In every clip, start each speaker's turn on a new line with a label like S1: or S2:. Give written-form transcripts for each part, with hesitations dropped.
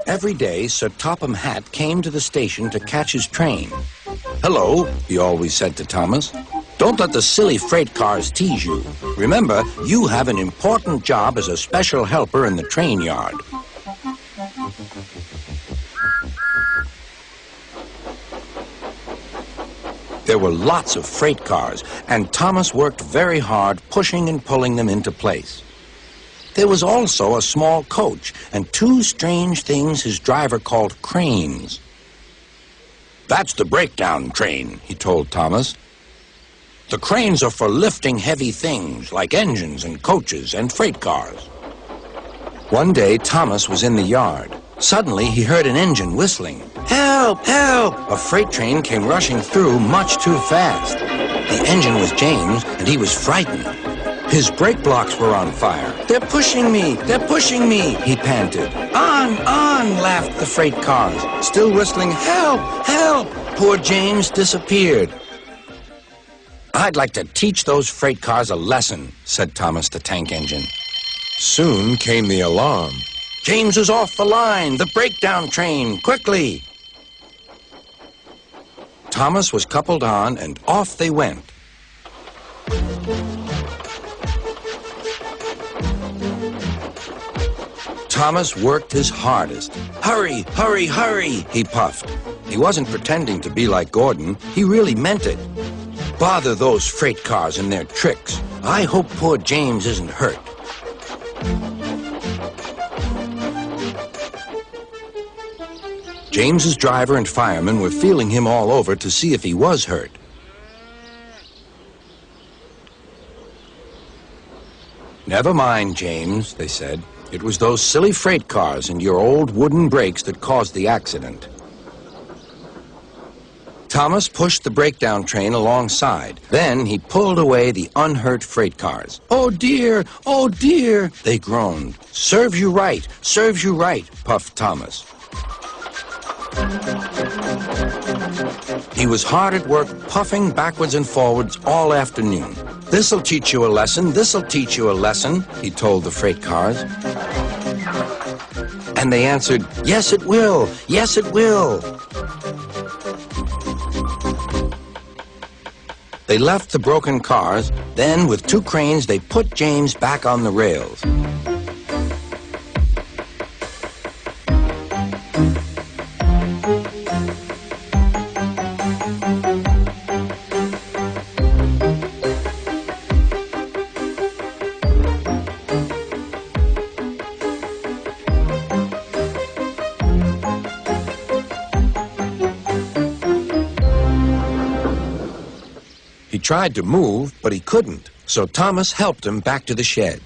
S1: Every day, Sir Topham Hatt came to the station to catch his train. "Hello," he always said to Thomas. "Don't let the silly freight cars tease you. Remember, you have an important job as a special helper in the train yard." There were lots of freight cars, and Thomas worked very hard pushing and pulling them into place. There was also a small coach and two strange things his driver called cranes. "That's the breakdown train," he told Thomas. "The cranes are for lifting heavy things like engines and coaches and freight cars." One day, Thomas was in the yard. Suddenly, he heard an engine whistling. "Help! Help!" A freight train came rushing through much too fast. The engine was James, and he was frightened. His brake blocks were on fire. "They're pushing me! They're pushing me!" he panted. "On! On!" laughed the freight cars, still whistling, "Help! Help!" Poor James disappeared. "I'd like to teach those freight cars a lesson," said Thomas the tank engine. Soon came the alarm. "James is off the line! The breakdown train! Quickly!" Thomas was coupled on, and off they went. Thomas worked his hardest. "Hurry, hurry, hurry," he puffed. He wasn't pretending to be like Gordon. He really meant it. "Bother those freight cars and their tricks. I hope poor James isn't hurt." James's driver and firemen were feeling him all over to see if he was hurt. "Never mind, James," they said. "It was those silly freight cars and your old wooden brakes that caused the accident." Thomas pushed the breakdown train alongside. Then he pulled away the unhurt freight cars. "Oh dear! Oh dear!" they groaned. "Serves you right! Serves you right!" puffed Thomas. He was hard at work, puffing backwards and forwards all afternoon. "This'll teach you a lesson, this'll teach you a lesson," he told the freight cars. And they answered, "Yes, it will, yes, it will." They left the broken cars, then with two cranes they put James back on the rails. He tried to move, but he couldn't, so Thomas helped him back to the shed.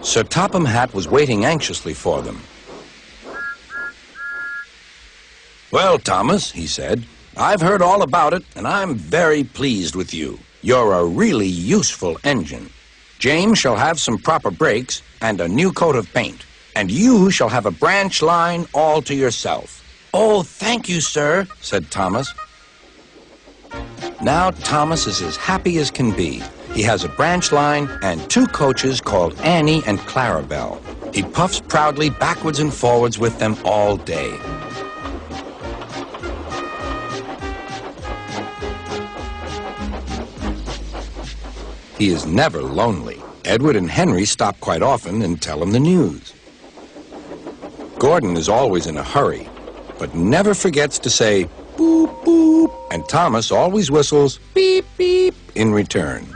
S1: Sir Topham Hatt was waiting anxiously for them. "Well, Thomas," he said, "I've heard all about it, and I'm very pleased with you. You're a really useful engine. James shall have some proper brakes and a new coat of paint, and you shall have a branch line all to yourself." "Oh, thank you, sir," said Thomas. Now Thomas is as happy as can be. He has a branch line and two coaches called Annie and Clarabelle. He puffs proudly backwards and forwards with them all day. He is never lonely. Edward and Henry stop quite often and tell him the news. Gordon is always in a hurry, but never forgets to say, "Boop, boop," and Thomas always whistles, "Beep, beep," in return.